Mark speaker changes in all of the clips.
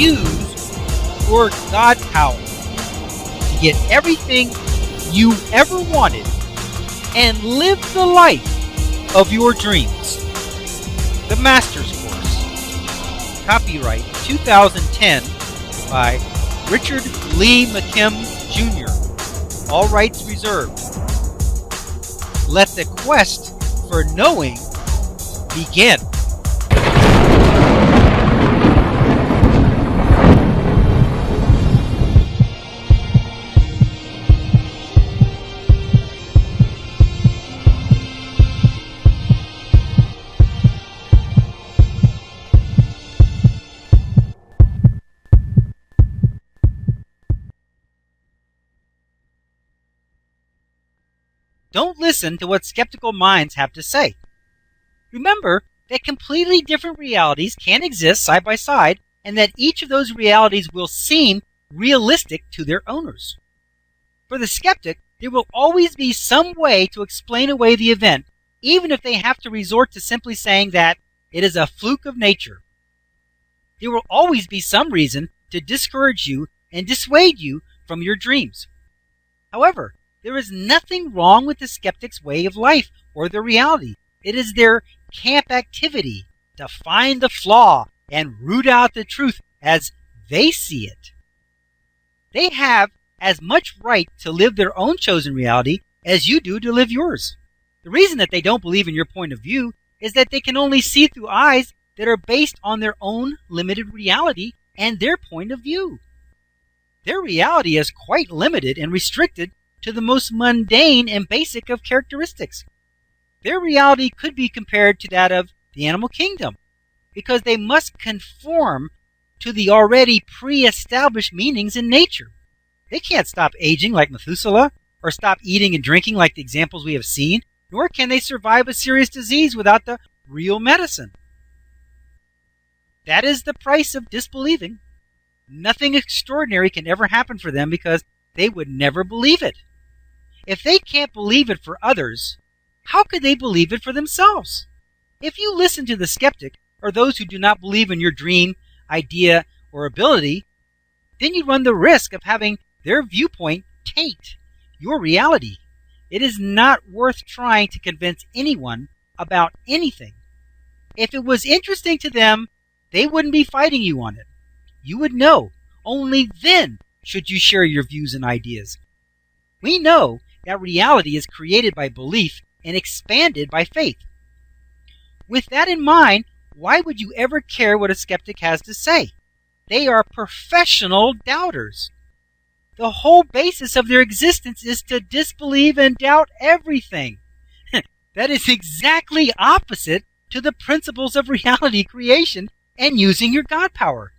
Speaker 1: use your God power to get everything you ever wanted and live the life of your dreams. The Master's Course. Copyright 2010 by Richard Lee McKim Jr. All rights reserved. Let the quest for knowing begin. Don't listen to what skeptical minds have to say. Remember that completely different realities can exist side by side, and that each of those realities will seem realistic to their owners. For the skeptic, there will always be some way to explain away the event, even if they have to resort to simply saying that it is a fluke of nature. There will always be some reason to discourage you and dissuade you from your dreams. However, there is nothing wrong with the skeptic's way of life or their reality. It is their camp activity to find the flaw and root out the truth as they see it. They have as much right to live their own chosen reality as you do to live yours. The reason that they don't believe in your point of view is that they can only see through eyes that are based on their own limited reality and their point of view. Their reality is quite limited and restricted to the most mundane and basic of characteristics. Their reality could be compared to that of the animal kingdom, because they must conform to the already pre-established meanings in nature. They can't stop aging like Methuselah, or stop eating and drinking like the examples we have seen, nor can they survive a serious disease without the real medicine. That is the price of disbelieving. Nothing extraordinary can ever happen for them because they would never believe it. If they can't believe it for others, how could they believe it for themselves? If you listen to the skeptic, or those who do not believe in your dream, idea, or ability, then you run the risk of having their viewpoint taint your reality. It is not worth trying to convince anyone about anything. If it was interesting to them, they wouldn't be fighting you on it. You would know. Only then should you share your views and ideas. We know that reality is created by belief and expanded by faith. With that in mind, why would you ever care what a skeptic has to say? They are professional doubters. The whole basis of their existence is to disbelieve and doubt everything. That is exactly opposite to the principles of reality creation and using your God power.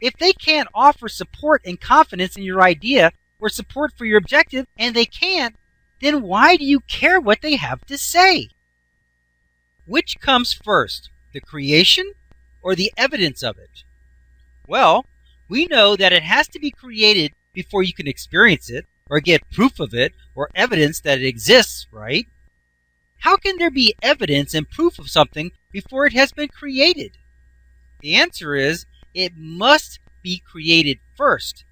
Speaker 1: If they can't offer support and confidence in your idea or support for your objective, and they can't, then why do you care what they have to say? Which comes first, the creation or the evidence of it? Well, we know that it has to be created before you can experience it, or get proof of it, or evidence that it exists, right? How can there be evidence and proof of something before it has been created? The answer is, it must be created first.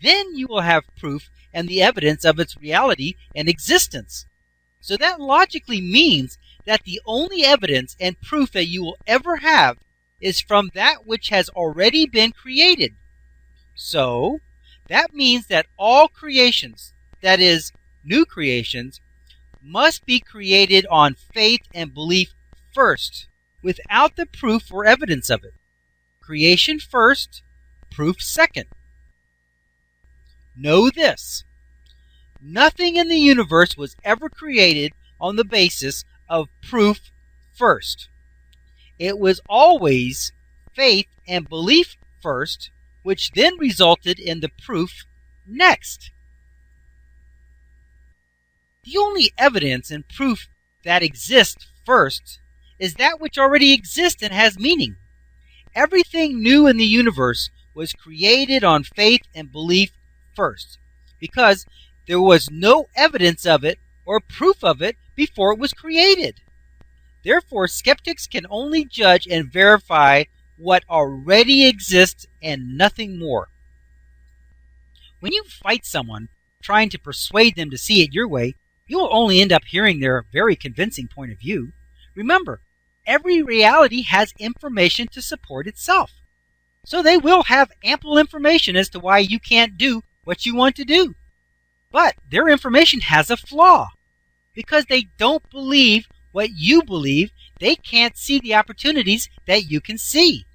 Speaker 1: Then you will have proof and the evidence of its reality and existence. So that logically means that the only evidence and proof that you will ever have is from that which has already been created. So, that means that all creations, that is, new creations, must be created on faith and belief first, without the proof or evidence of it. Creation first, proof second. Know this: nothing in the universe was ever created on the basis of proof first. It was always faith and belief first, which then resulted in the proof next. The only evidence and proof that exists first is that which already exists and has meaning. Everything new in the universe was created on faith and belief first, because there was no evidence of it or proof of it before it was created. Therefore, skeptics can only judge and verify what already exists and nothing more. When you fight someone trying to persuade them to see it your way, you'll only end up hearing their very convincing point of view. Remember, every reality has information to support itself. So they will have ample information as to why you can't do what you want to do. But their information has a flaw. Because they don't believe what you believe, they can't see the opportunities that you can see.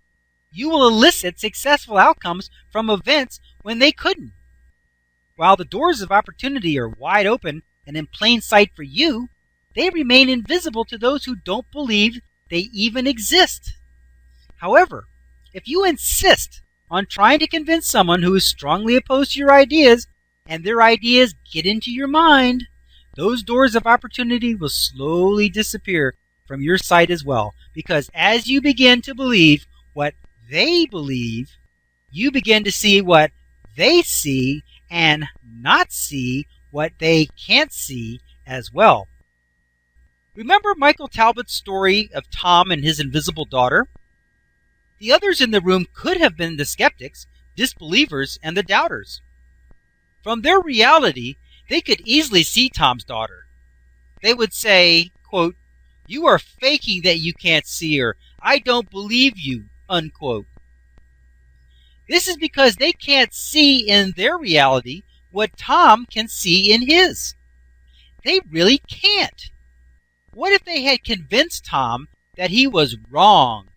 Speaker 1: You will elicit successful outcomes from events when they couldn't. While the doors of opportunity are wide open and in plain sight for you, they remain invisible to those who don't believe they even exist. However, if you insist on trying to convince someone who is strongly opposed to your ideas, and their ideas get into your mind, those doors of opportunity will slowly disappear from your sight as well. Because as you begin to believe what they believe, you begin to see what they see and not see what they can't see as well. Remember Michael Talbot's story of Tom and his invisible daughter? The others in the room could have been the skeptics, disbelievers, and the doubters. From their reality, they could easily see Tom's daughter. They would say, quote, "You are faking that you can't see her. I don't believe you," unquote. This is because they can't see in their reality what Tom can see in his. They really can't. What if they had convinced Tom that he was wrong,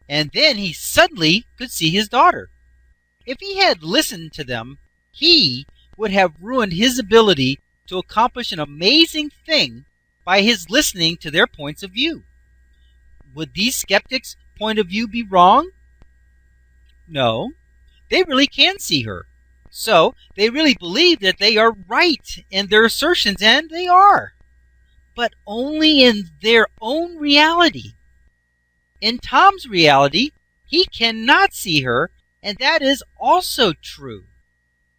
Speaker 1: and then he suddenly could see his daughter? If he had listened to them, he would have ruined his ability to accomplish an amazing thing by his listening to their points of view. Would these skeptics' point of view be wrong? No. They really can see her. So they really believe that they are right in their assertions, and they are. But only in their own reality. In Tom's reality, he cannot see her, and that is also true.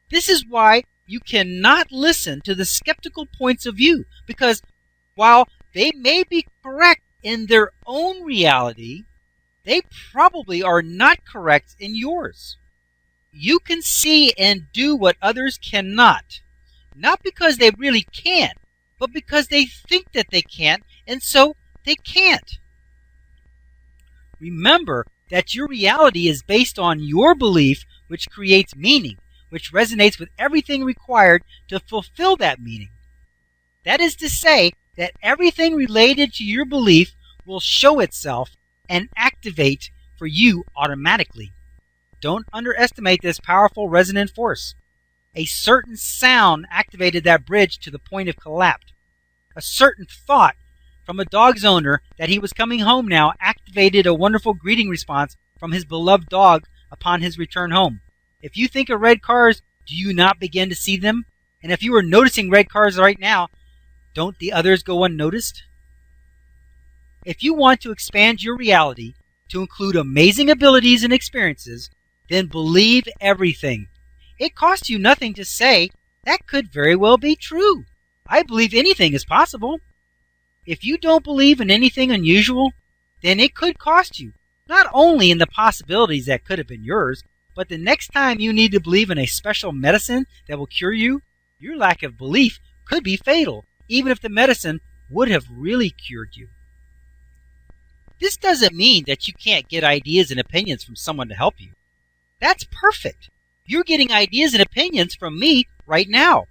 Speaker 1: This is why you cannot listen to the skeptical points of view, because while they may be correct in their own reality, they probably are not correct in yours. You can see and do what others cannot, not because they really can't, but because they think that they can't, and so they can't. Remember that your reality is based on your belief, which creates meaning, which resonates with everything required to fulfill that meaning. That is to say that everything related to your belief will show itself and activate for you automatically. Don't underestimate this powerful resonant force. A certain sound activated that bridge to the point of collapse. A certain thought from a dog's owner that he was coming home now activated a wonderful greeting response from his beloved dog upon his return home. If you think of red cars, do you not begin to see them? And if you are noticing red cars right now, don't the others go unnoticed? If you want to expand your reality to include amazing abilities and experiences, then believe everything. It costs you nothing to say, that could very well be true. I believe anything is possible. If you don't believe in anything unusual, then it could cost you, not only in the possibilities that could have been yours, but the next time you need to believe in a special medicine that will cure you, your lack of belief could be fatal, even if the medicine would have really cured you. This doesn't mean that you can't get ideas and opinions from someone to help you. That's perfect. You're getting ideas and opinions from me right now.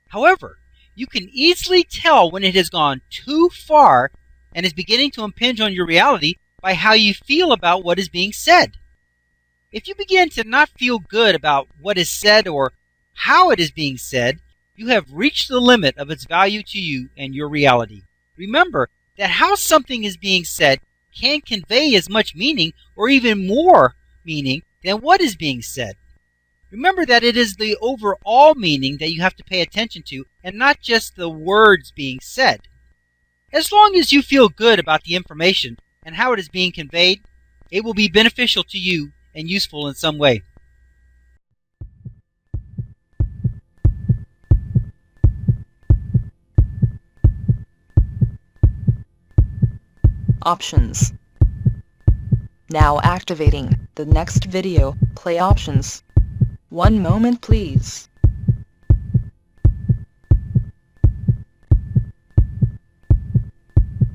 Speaker 1: However, you can easily tell when it has gone too far and is beginning to impinge on your reality by how you feel about what is being said. If you begin to not feel good about what is said or how it is being said, you have reached the limit of its value to you and your reality. Remember that how something is being said can convey as much meaning or even more meaning than what is being said. Remember that it is the overall meaning that you have to pay attention to and not just the words being said. As long as you feel good about the information and how it is being conveyed, it will be beneficial to you and useful in some way.
Speaker 2: Options. Now activating the next video play options. One moment please.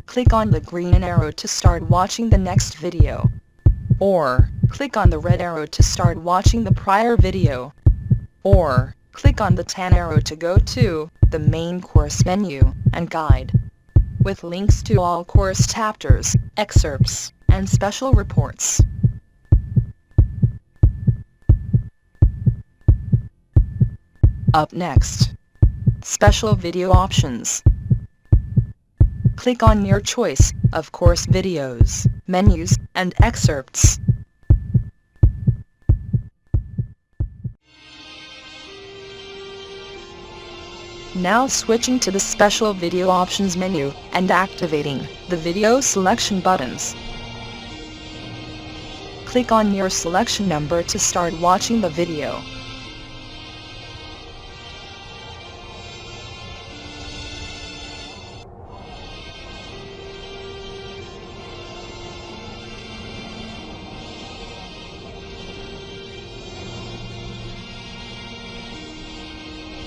Speaker 2: Click on the green arrow to start watching the next video. Or, click on the red arrow to start watching the prior video. Or, click on the tan arrow to go to the main course menu and guide, with links to all course chapters, excerpts, and special reports. Up next, special video options. Click on your choice of course videos, menus, and excerpts. Now switching to the special video options menu and activating the video selection buttons. Click on your selection number to start watching the video.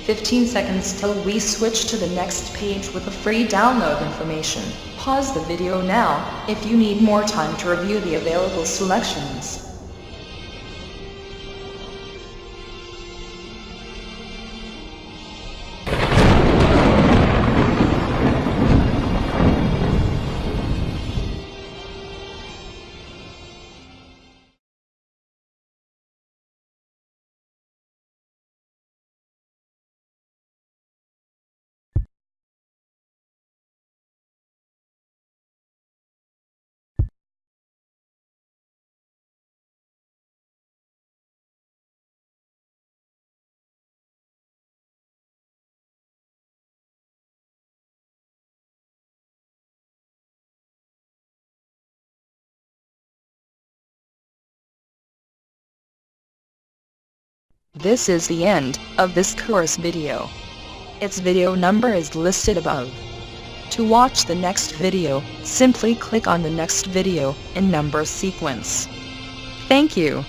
Speaker 2: "15 seconds till we switch to the next page with the free download information. Pause the video now if you need more time to review the available selections." This is the end of this course video. Its video number is listed above. To watch the next video, simply click on the next video in number sequence. Thank you.